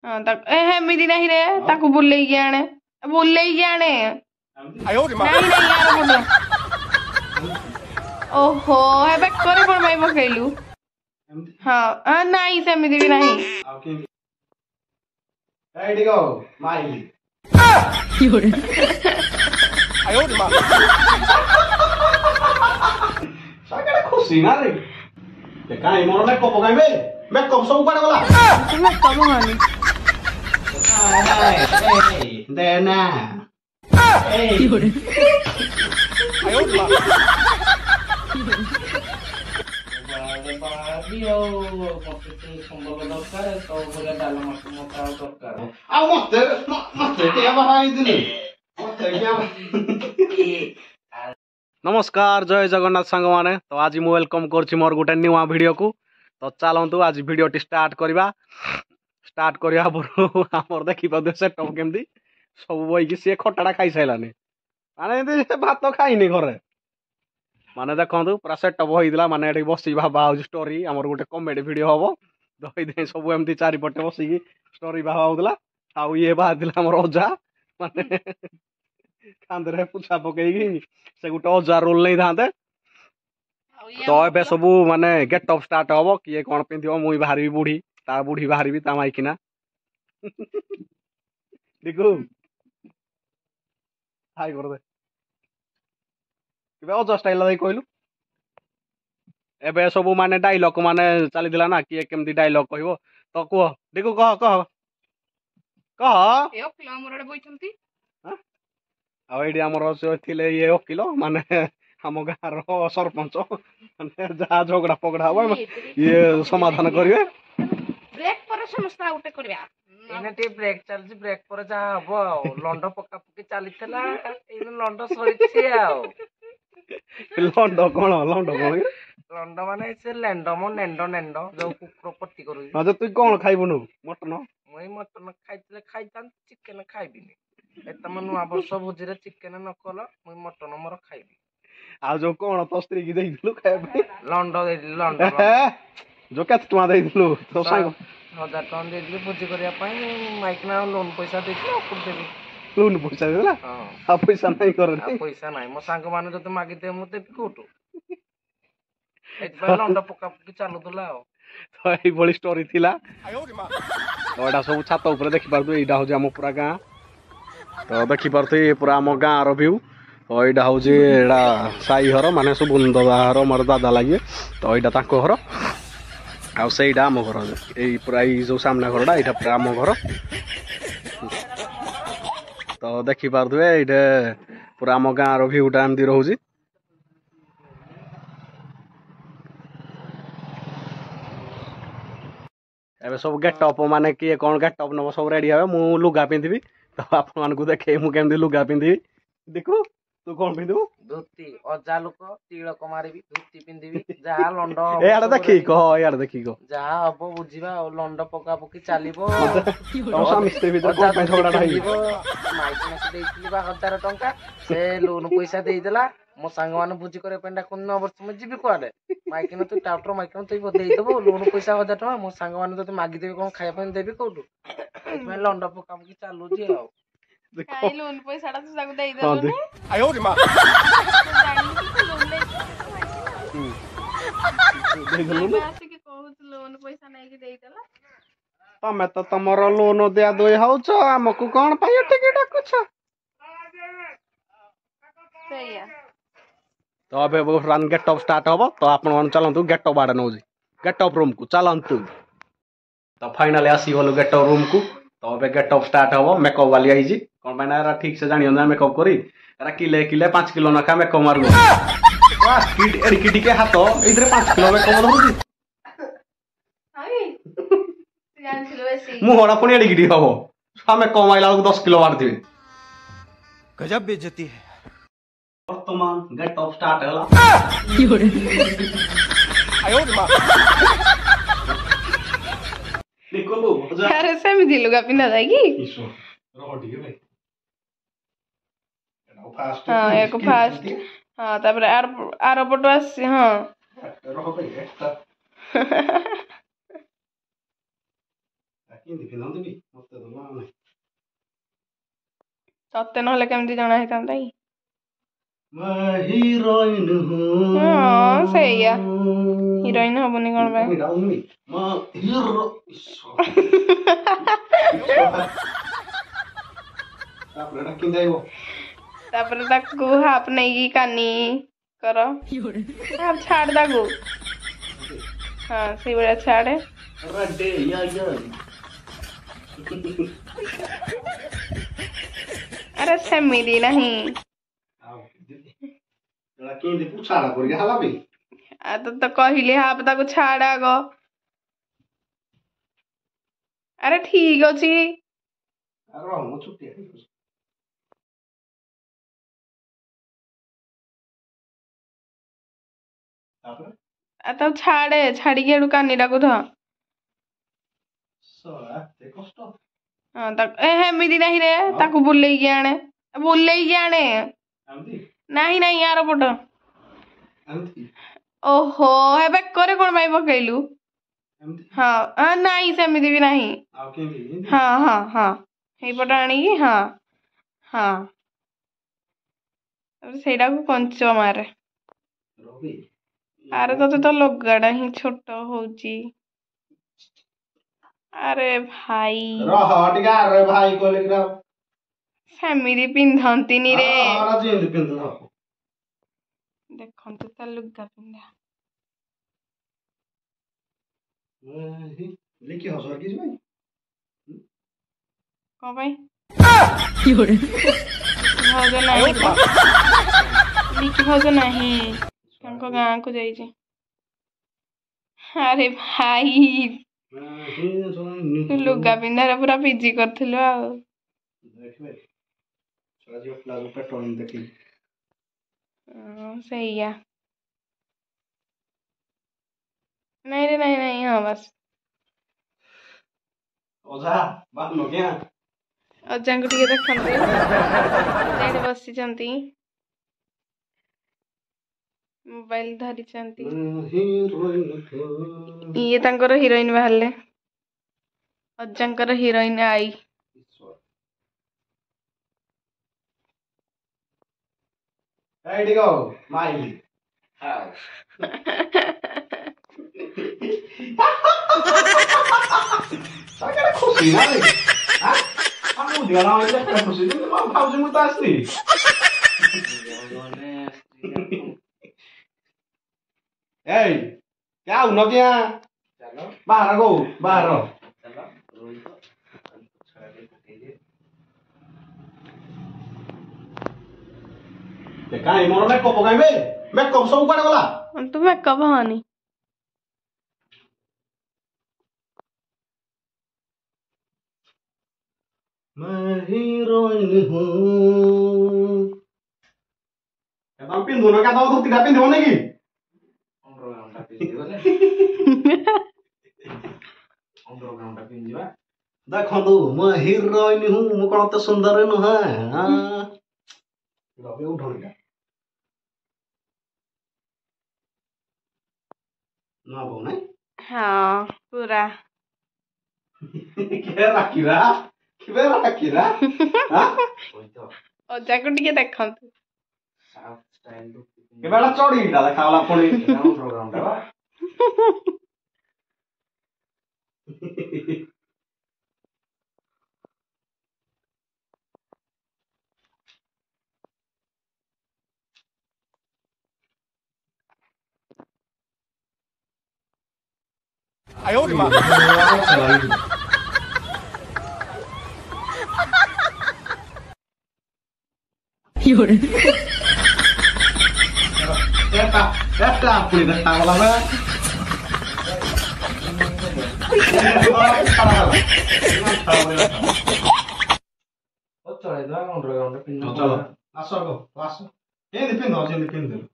हाँ हेमिति नहीं रे ताकू बुलेई आने नहीं यार बोल ओहो हे बेकर कोन भाई पकेलु हाँ नहीं सेमिति भी नहीं एडी गो माई सागरे खुशी ना रे ते काई मोर मेकअप पकाइबे मेकअप सब कुआडे गला मेकअप हानी हाय देना नमस्कार जय जगन्नाथ सांग माने तो आज मु वेलकम करछि मोर गोटे न्यूआ वीडियो को तो चलंतु आज वीडियो स्टार्ट करवा हमर देखि पदे सेटअप केमदी सब बई कि से खटाडा खाई साइलाने माने से भात खाइनी घरे माने देखंतु पूरा सेटअप होइदिला माने एठी बसी भाबा हो स्टोरी हमर गोटे कॉमेडी वीडियो हबो दई दे सब एमती चारि पटे बसी की स्टोरी भाबा होदला आ ये बादिला हमर ओजा माने कांदरे पुछा पकेगी से गोटे ओजा रोल नहीं थांते तो ए सबू माने गेट अप स्टार्ट हबो किए कोन पिंथिबो मुई बाहरी बुढ़ी ता बुढ़ी बाहरी ता माइकिना देखो हाय कर दे किबे ओजा स्टाइल लाई कहलु एबे सबू माने डायलॉग माने चली दिला ना किए केमदी डायलॉग कहबो तो कह देखो कह ए ओकिल हमर बई छंती आ एडी हमर थिले ये ओकिल माने हम गाँव सरपंच माने जहाँ झगड़ा पगड़ा हम ये समाधान करिवे ब्रेक पर समस्या उठे करबा एने टे ब्रेक चलछि ब्रेक पर जा हबो लंड पक्का पक्की चलीथला एने लंड सरिछि आउ लंड कोन लंड माने से लैंड मो नेंडो जो कुकुर पट्टी करू हां तू कोन खाइबनु मटन मई मटन खाइतले खाइतान चिकन खाइबिनी एत मन नुआ वर्ष भोजिरे चिकन न कल मई मटन मोर खाइबी आ जो कोन तो स्त्री की देइलु खाइबे लंड देइली लंड जो केत टमा देइलु तो सांग 1000 टका देइली भोजी करिया पई माइक ना लोन पैसा देइली अपुर देबी लोन पैसा देला हां पैसा नहीं करे पैसा नहीं मो सांग माने जते मागी दे मु देबी कोटो एत लंड पक्का पक्की चालू दला तो एई बड़ी स्टोरी थिला तो एडा सब छात ऊपर देखि पारदु एडा हो जे हम पूरा गां तो देखि पारते पूरा हम गां रो व्यू तो एडा हो जे एडा साई घर माने सब बुंददा घर मोर दादा लागे तो एडा ताको घर आ सेइडा हम घर एई पूरा ई जो सामने घरडा एटा पूरा हम घर तो देखि पारदु एडा पूरा हम गां रो व्यू टा एमदी रहउजी एबे सब गेटअप माने किए कोन गेटअप नबो सब रेडी हबे मु लुगा पिंधिबी तो आपन मान को देखे मु केमदी लुगा पिंधिबी देखु तू कोन पिंधिबु धोती अजा लोक तिलक मारिबी धोती पिंधिबी जहा लंड ए आडा देखि को यार देखि को जहा हबो बुझिबा लंड पका पकी चालिबो तो समिस्ते भीतर कोन पे झगड़ा नाही माइक ने देइतली बा 1000 टंका से लोन पैसा देइ देला मो संग मान बुझी करे पेंडा कोन न वर्ष में जीबी कोआले माइक ने तू टाउटर माइक ने तू देइ देबो लोन पैसा 1000 टका मो संग मान तते मागी देबी कोन खाया पे देबी कोटू एमे लंड पका पकी चालू जी आ काई लोन पैसाटा तू सागु देइ देबो आयो रे मां लोन पैसा नहीं कि देइ देला तमे तो तमरो लोन दिया दोय होछ हमकु कोन पाय टिकट कुछ सही तो अबे वो रन गेट अप स्टार्ट होबो तो आपण मन चलंतु गेट अप आडे नौजी गेट अप रूम को चलंतु तो फाइनली आसी होलो गेट अप रूम को तो अबे गेट अप स्टार्ट होबो मेकअप वाली आइजी कोन माने रा ठीक से जानियो ना मेकअप करी रा किले 5 किलो नखा मेकअप मारु वाह किड एडी किडी के हाथ इधरे 5 किलो मेकअप धरुजी हाय जान छिलो एसी मु होडा पुनी एडी किडी हबो हमें कमाइला 10 किलो मार दिबे गजब बेइज्जती है वर्तमान गेट अप स्टार्ट होला आयो रे मां देखो लो यार सेमिति लुगा पिना जाएगी ईशो रह ठीक है भाई एना फास्ट हां एक फास्ट हां तापर आर पटो आस हां रह भाई एकटा ତତେ ନହେଲେ କେମିତି ଜଣା ହେଇଥାନ୍ତା କି? ହିରୋଇନ ହଁ ସେଇଆ ହିରୋଇନ ହବନି କଣ ପାଇଁ? ତାପରେ ତାକୁ ହାପ ନେଇକି କାନି କର। ହାପ ଛାଡ ତାକୁ। ହଁ ସେଇଭଳିଆ ଛାଡେ। ଆରେ ସେମିତି ନାହିଁ। ତ କହିଲି ହାପ ତାକୁ ଛାଡ ଆଗ। ଆରେ ଠିକ ଅଛି। ତାକୁ ଛାଡେ ଛାଡିକି ଏଠୁ କାନିଟାକୁ ଧ। ହେମିତି ନାହିଁ ରେ ତାକୁ ବୁଲେଇକି ଆଣେ। ନାହିଁ ନାହିଁ ଆର ପଟ। ଓହୋ ହେ ବେକରେ କଣ ପାଇଁ ପକେଇଲୁ? ହଁ ନାଇଁ ସେମିତି ବି ନାହିଁ। ହଁ ହଁ ହଁ ସେଇପଟ ଆଣିକି ହଁ ହଁ ସେଇଟାକୁ କଞ୍ଚ ମାରେ। ଆରେ ତତେ ତ ଲୁଗାଟା ହିଁ ଛୋଟ ହଉଛି। ଆରେ ଭାଇ ସେମିତି ପିନ୍ଧନ୍ତିନି ରେ। ଦେଖନ୍ତୁ ତା ଲୁଗା ପିନ୍ଧା। କଣ ପାଇଁ? ଭାଉଜ ନାହିଁ ତ ଲିକି ଭାଉଜ ନାହିଁ ତାଙ୍କ ଗାଁକୁ ଯାଇଛି। ଆରେ ଭାଇ ଲୁଗା ପିନ୍ଧାରେ ପୁରା ପିଜି କରିଥିଲୁ ଆଉ। ସେଇଆ ନାଇଁ ରେ ନାଇଁ ନାଇଁ ହଁ ବାସ୍। ଅଜାଙ୍କୁ ଟିକେ ଦେଖନ୍ତି। ଅଜା ଏଠି ବସିଛନ୍ତି ମୋବାଇଲ ଧରିଛନ୍ତି। ଇଏ ତାଙ୍କର ହିରୋଇନ ବାହାରିଲେ। ଅଜାଙ୍କର ହିରୋଇନ ଆଇ। ମୋର ମେକଅପ୍ ପକାଇବେ ମେକଅପ୍ ସବୁ କୁଆଡେ ଗଲା? ତୁ ମେକଅପ୍ ହନି। ପିନ୍ଧୁନ କା ଧୋତିଟା ପିନ୍ଧିବନି କି? ଦେଖନ୍ତୁ ମୁଁ ହିରୋଇନ ହୁଁ ମୁଁ କଣ ଏତେ ସୁନ୍ଦର ନୁହେଁ। ହଁ ପୁରା ଅଜାକୁ ଟିକେ ଦେଖନ୍ତୁ। ଚଢିଟା ଦେଖାଗଲା ପୁଣି। ପୁଣି ଦେଖାଗଲା ଆସ ଆସ ଏମିତି ପିନ୍ଧ ସେମିତି ପିନ୍ଧିଦେଲୁ।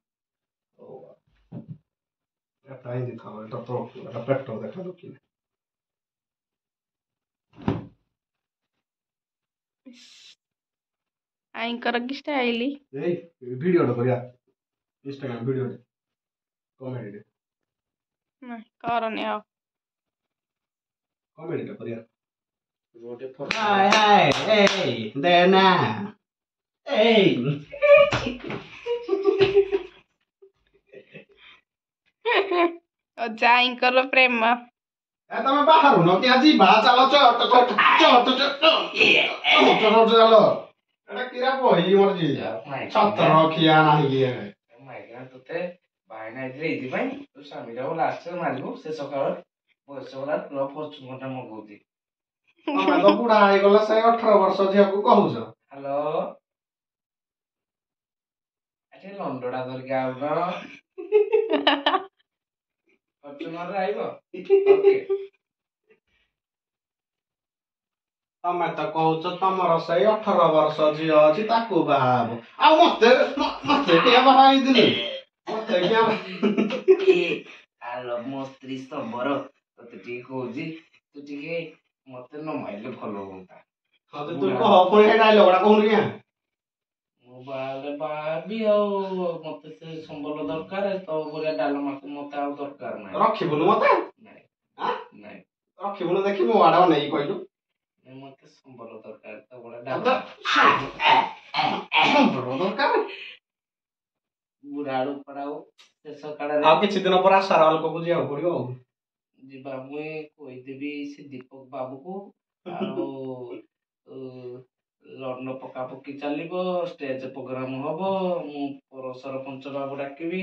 ପେଟ ଦେଖା ଦୁଃଖୀ ଆଈଙ୍କର କି ଷ୍ଟାଇଲି। ଏଇ ଭିଡିଓଟେ କରିବା ଇନଷ୍ଟାଗ୍ରାମ ଭିଡିଓଟେ କମେଡିଟେ କରନି ଆଉ। କମେଡିଟେ କରିବା। ଗୋଟେ ଫଟୋ ହାଏ ହାଏ ଏଇ ଦେ ନା ଏଇ ଅଜାଙ୍କର ପ୍ରେମ। ତମେ ବାହାରୁନ କି ଆଜି ବା ଚାଲ ଚାଲ ଏଟା କିରା ବହି ମର୍ଜି ଛତ୍ର ଖିଆ ନାହିଁ କି ମାଇକିନା ତତେ ବାହାନା ହେଇଥିଲେ ଏଇଥିପାଇଁ ତୋ ସ୍ୱାମୀଟାକୁ ଲାଷ୍ଟରେ ମାରିବୁ ଶେଷ କାଳରେ ବୟସ ଗଲା ପୁରା ଫର୍ଚୁନରଟା ମଗଉଛି। ତମେ ତ ବୁଢା ହେଇଗଲା ସେ 18 ବର୍ଷ ଝିଅକୁ କହୁଛ। ହ୍ୟାଲୋ ଏଠି ଲଣ୍ଡଟା ଧରିକି ଆଉନ ଫର୍ଚୁନରରେ ଆଇବ ଓକେ। ତମେ ତ କହୁଛ ତମର ସେଇ 18 ବର୍ଷ ଝିଅ ଅଛି ତାକୁ ବାହା ହବ ଆଉ ମତେ କିଏ ବାହା ହେଇଥିଲି ମତେ କିଏ ଆଲୋ ମୋ ସ୍ତ୍ରୀ ସମ୍ବର ତତେ ଟିକେ କହୁଛି ତୁ ଟିକେ ମତେ ନ ମାରିଲେ ଭଲ ହୁଅନ୍ତା। ତୁ କହ ପୁଣି ହେଟା ଲୋକଟା କହୁନି କିଆ ମୁଁ ବାହାହେଲେ ବାହାବି ଆଉ ମତେ ସେ ସମ୍ବଳ ଦରକାର ତ ଭଳିଆ ଡାଲମାକୁ ମତେ ଆଉ ଦରକାର ନାହିଁ। ରଖିବୁନୁ ମତେ ନାଇଁ ନାଇଁ ରଖିବୁନୁ ଦେଖି ମୋ ଆଡେ ଅନେଇକି କହିଲୁ ମତେ ସମ୍ବଳ ଦରକାର ତ ଭଳିଆ ଡାଲମା ସମ୍ବଳ ଦରକାର ବୁଢାଡୁ ପଡାଉ ଶେଷ କାଳରେ ଆଉ କିଛି ଦିନ ପରେ ଆଶାର ଆଲୋକକୁ ଯିବାକୁ ପଡିବ ଆଉ ଯିବା ମୁଇଁ କହିଦେବି ସେ ଦୀପକ ବାବୁକୁ ଆଉ ଲଗ୍ନ ପକାପକି ଚାଲିବ ଷ୍ଟେଜ ପ୍ରୋଗ୍ରାମ ହବ ମୁଁ ପୌର ସରପଞ୍ଚ ବାବୁ ଡାକିବି